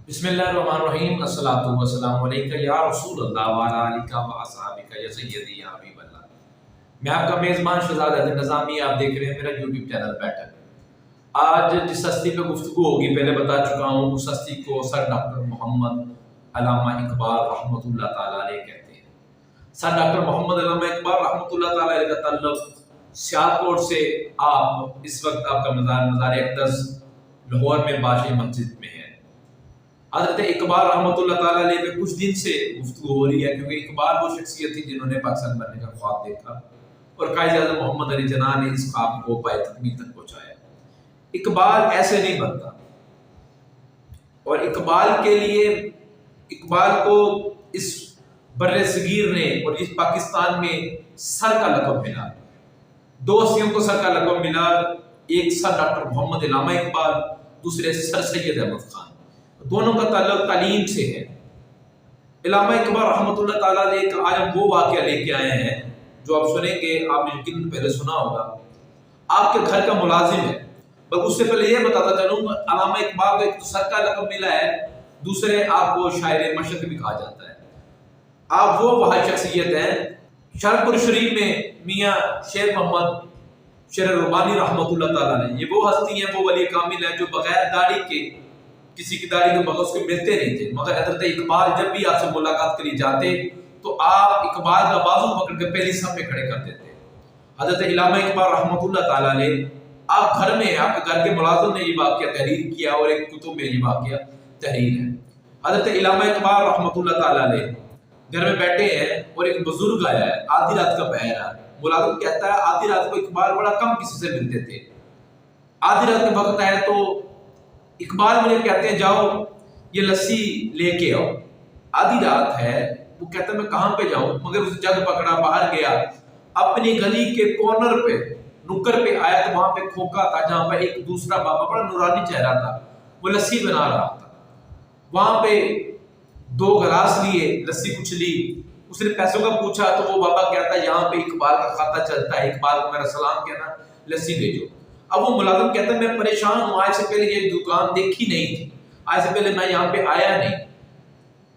बिस्मिल्लाहिर्रहमानिर्रहीम अस्सलातु वस्सलामु अलैका या रसूल अल्लाह व अला आलिका व असहाबिका या सय्यदी या हबीब अल्लाह। मैं आपका मेज़बान शहजाद अदील निज़ामी, आप देख रहे हैं मेरा यूट्यूब चैनल पैटर्न। आज जिस हस्ती पे गुफ्तगू होगी पहले बता चुका हूँ, उस हस्ती को सर डॉक्टर मोहम्मद अल्लामा इकबाल रहमतुल्लाह ताला अलैह कहते हैं। सर डॉक्टर मोहम्मद अल्लामा इकबाल रहमतुल्लाह ताला अलैह का ताल्लुक सियालकोट से आप इस वक्त आपका मज़ार अक़दस लाहौर में बादशाही मस्जिद में है। हज़रत इकबाल रहमतुल्लाह ताला अलैह पे कुछ दिन से गुफ्तगू हो रही है, क्योंकि इकबाल वो शख्सियत थी जिन्होंने पाकिस्तान बनने का ख्वाब देखा और कायद-ए-आज़म मोहम्मद अली जिन्ना ने इस ख्वाब को पाए तकमील तक पहुंचाया। इकबाल ऐसे नहीं बनता, और इकबाल के लिए इकबाल को इस बर्रे सगीर ने और इस पाकिस्तान में सर का लक़ब मिला। दो हस्तियों को सर का लक़ब मिला, एक सर डॉक्टर मोहम्मद अल्लामा इकबाल, दूसरे सर सैयद अहमद खान। दोनों का ताल्लुक तालीम से है। अल्लामा इकबाल रहमतुल्लाह ताला अलैह का आज हम वो वाक़या लेके आए हैं जो आप सुनेंगे, आपने यकीनन पहले सुना होगा। आपके घर का मुलाजिम है, बस उससे पहले ये बताता चलूँ, अल्लामा इकबाल को एक तो सर का लक़ब मिला है, दूसरे आपको शायर मशरक़ भी कहा जाता है। आप वो वहाँ शख्सियत हैं। शरपुर शरीफ में मियाँ शेर मोहम्मद शेर रुबानी रहमतुल्लाह ताला अलैह, ये वो हस्ती हैं, वो वली कामिल है जो बगैर दाढ़ी के, किसी की दाढ़ी के बगैर उसको मिलते नहीं थे, मगर हज़रत इकबाल जब भी आपसे मुलाकात के लिए जाते तो आप इकबाल का बाजू पकड़ के पहली सफ में खड़े कर देते। हज़रत अल्लामा इकबाल रहमतुल्लाह ताला अलैह आप घर में, आपके घर के मुलाजिम ने ये वाक़या तहरीर किया और एक कुतुब में ये वाक़या तहरीर है। हज़रत अल्लामा इकबाल रहमतुल्लाह ताला अलैह घर में बैठे हैं और एक बुजुर्ग आया है, आधी रात का पहर है। मुलाजिम कहता है आधी रात को इकबाल बड़ा कम किसी से मिलते थे, आधी रात के वक्त आया तो इकबाल मुझे कहते हैं जाओ ये लस्सी लेके आओ। आधी रात है, वो कहता है मैं कहाँ पे जाऊं, मगर उस जग पकड़ा, बाहर गया, अपनी गली के कॉर्नर पे नुक्कड़ पे आया तो वहां पे खोखा था जहां पे एक दूसरा बाबा, बड़ा नूरानी चेहरा था, वो लस्सी बना रहा था। वहां पे दो गिलास लिए, लस्सी कुछ ली, उसने पैसों का पूछा तो वो बाबा कहता है यहाँ पे इकबाल का खाता चलता है, इकबाल को मेरा सलाम कहना, लस्सी भेजो। अब वो मुलाजिम कहता है मैं परेशान हूँ, आज से पहले ये दुकान देखी नहीं थी, आज से पहले मैं यहाँ पे आया नहीं।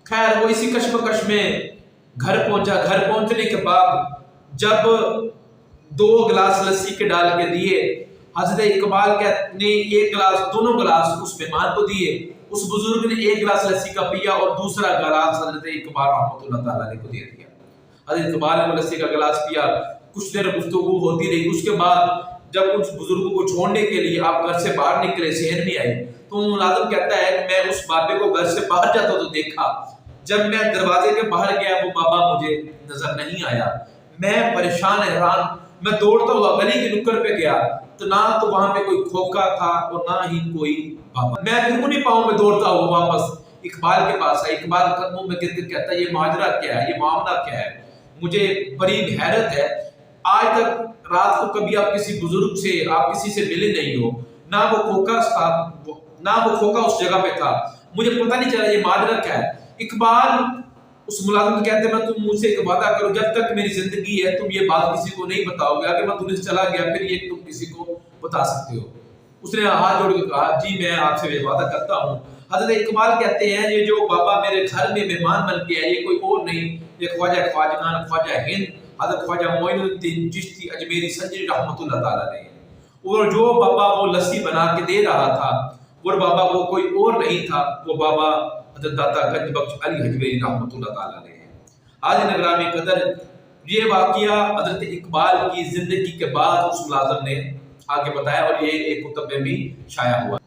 खैर वो इसी कश्मकश में घर पहुंचा। घर पहुंचने के बाद जब दो गिलास लस्सी के डाल के दिए, हज़रत इकबाल ने एक गिलास, दोनों गिलास उस मेहमान को दिए, उस बुजुर्ग ने एक गिलास लस्सी का पिया और दूसरा गिलास हज़रत इकबाल रहमतुल्लाह ताला अलैह को दे दिया। हज़रत इकबाल ने लस्सी का गिलास पिया, कुछ देर गुफ्तगू होती रही। उसके बाद जब उस बुजुर्ग को छोड़ने के लिए आप घर से बाहर निकले, शहर में आए, तो मुलाजिम कहता है कि मैं उस बाबे को घर से बाहर जाता तो देखा, जब मैं दरवाजे के बाहर गया वो बाबा मुझे नजर नहीं आया। मैं परेशान हैरान, मैं दौड़ता हुआ गली के नुक्कड़ पे गया तो ना तो वहां पे कोई खोखा था और ना ही कोई बाबा। मैं फिर उन्हीं पाँव में दौड़ता हुआ वापस इकबाल के पास आया। इकबाल कदमों में गिर गिर कहता है ये माजरा क्या है, ये मामला क्या है, मुझे बड़ी हैरत है, आज तक रात को कभी आप किसी बुजुर्ग से, आप किसी से मिले नहीं हो, ना वो खोखा था, ना वो खोखा उस जगह पे था, मुझे पता नहीं चला ये माजरा क्या है। इकबाल उस मुलाजिम को कहते हैं मैं तुम मुझसे एक वादा करो, जब तक मेरी जिंदगी है तुम ये बात किसी को नहीं बताओगे, अगर मैं दुनिया से चला गया फिर ये तुम किसी को बता सकते हो। उसने हाथ जोड़ के कहा जी मैं आपसे ये वादा करता हूँ। हज़रत इकबाल कहते हैं ये जो बाबा मेरे घर में मेहमान बन के आए ये कोई और नहीं, ये ख्वाजा ख्वाजगान ख्वाजा हिंद हज़रत ख्वाजा मोइनुद्दीन चिश्ती अजमेरी संजरी रहमतुल्लाह ताला अलैह। और जो बाबा वो लस्सी बना के दे रहा था वो बाबा वो कोई और नहीं था, वो बाबा हज़रत दाता गंज बख्श अली हजवेरी रहमतुल्लाह ताला अलैह। आज नगरामी कदर ये वाक़या हज़रत इकबाल की जिंदगी के बाद उस मुलाजिम ने आगे बताया और ये एक कुतुब में भी शाया हुआ।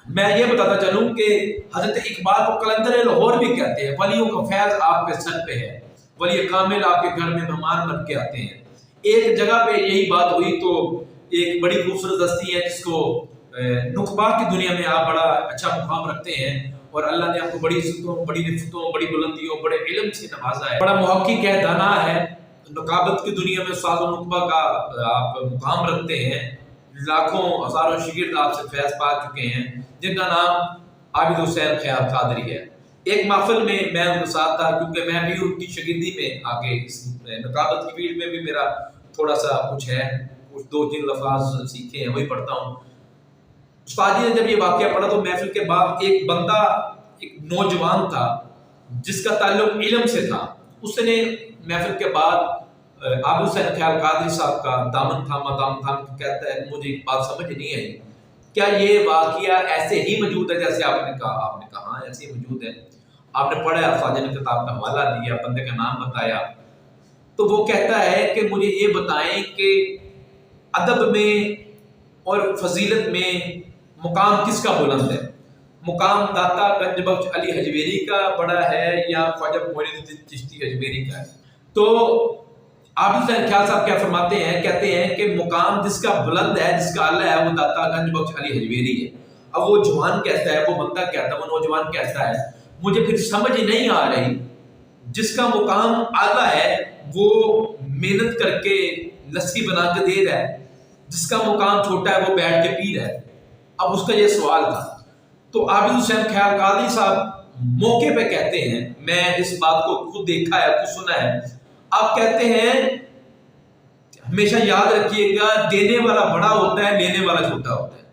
मैं ये बताता चलूँ कि हज़रत इकबाल को कलंदर लाहौर भी कहते हैं। वलियों का फैज़ आपके सर पे है, वली कामिल आपके घर में मेहमान बन के आते हैं। एक जगह पे यही बात हुई तो एक बड़ी खूबसूरत हस्ती है जिसको नुकबा की दुनिया में आप बड़ा अच्छा मुकाम रखते हैं और अल्लाह ने आपको बड़ी इज्जतों, बड़ी रिफ़तों, बड़ी बुलंदियों, बड़े इल्म से नवाजा है, बड़ा मुहक्किक है, दाना है। नुकाबत की दुनिया में उस्ताद नुकबा का आप मुकाम रखते हैं। लाखों हज़ारों शागिर्द आपसे फैज़ पा चुके हैं जिनका नाम आबिद हुसैन ख्याल कादरी है। एक महफिल में मैं उनके साथ था, क्योंकि मैं भी उनकी शागिर्दी में आगे इस नुकाबत की फील्ड में भी मेरा थोड़ा सा कुछ है, कुछ दो तीन लफ्ज़ सीखे हैं वही पढ़ता हूँ। उस्ताद जी ने जब ये वाक़या पढ़ा तो महफिल के बाद एक बंदा ایک نوجوان تھا جس کا تعلق علم سے تھا، اس نے محفل کے بعد عابد حسین خیال قادری صاحب کا دامن تھاما کہتا ہے مجھے ایک بات سمجھ نہیں آئی، کیا یہ واقعہ ایسے ہی موجود ہے جیسے آپ نے کہا ایسے ہی موجود ہے؟ آپ نے پڑھا، خواجہ نے کتاب کا حوالہ دیا، بندے کا نام بتایا، تو وہ کہتا ہے کہ مجھے یہ بتائیں کہ ادب میں اور فضیلت میں مقام کس کا بلند ہے؟ مقام داتا گنج بخش علی حجویری کا بڑا ہے یا خواجہ معین الدین چشتی حجویری کا ہے؟ تو عابد حسین خیال صاحب کیا فرماتے ہیں، کہتے ہیں کہ مقام جس کا بلند ہے، جس کا اعلیٰ ہے، وہ داتا گنج بخش علی حجویری ہے۔ اب وہ جوان کہتا ہے، وہ بندہ کہتا ہے، وہ نوجوان کہتا ہے مجھے پھر سمجھ نہیں آ رہی، جس کا مقام اعلیٰ ہے وہ محنت کر کے لسی بنا کے دے رہا ہے، جس کا مقام چھوٹا ہے وہ بیٹھ کے پی رہا ہے۔ اب اس کا یہ سوال تھا، تو عابد حسین خیال قادری صاحب موقع پہ کہتے ہیں، میں اس بات کو خود دیکھا ہے، خود سنا ہے، آپ کہتے ہیں ہمیشہ یاد رکھیے گا دینے والا بڑا ہوتا ہے، لینے والا چھوٹا ہوتا ہے۔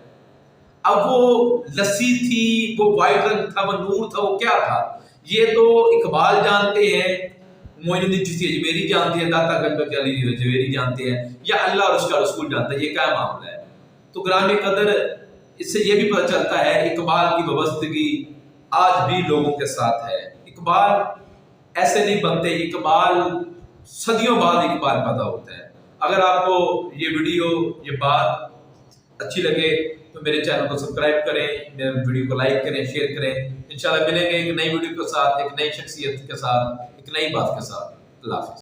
اب وہ لسی تھی، وہ وائٹ رنگ تھا، وہ نور تھا، وہ کیا تھا؟ یہ تو اقبال جانتے ہیں، معین الدین چشتی حجویری جانتے ہیں، داتا گنج بخش علی حجویری جانتے ہیں، یا اللہ اور اس کا رسول جانتا ہے، یہ کیا معاملہ ہے؟ تو گرامی قدر اس سے یہ بھی پتہ چلتا ہے اقبال کی وابستگی آج بھی لوگوں کے ساتھ ہے۔ اقبال ایسے نہیں بنتے، اقبال صدیوں بعد اقبال پیدا ہوتا ہے۔ اگر آپ کو یہ ویڈیو، یہ بات اچھی لگے تو میرے چینل کو سبسکرائب کریں، میرے ویڈیو کو لائک کریں، شیئر کریں۔ انشاءاللہ ملیں گے ایک نئی ویڈیو کے ساتھ، ایک نئی شخصیت کے ساتھ، ایک نئی بات کے ساتھ۔ اللہ حافظ۔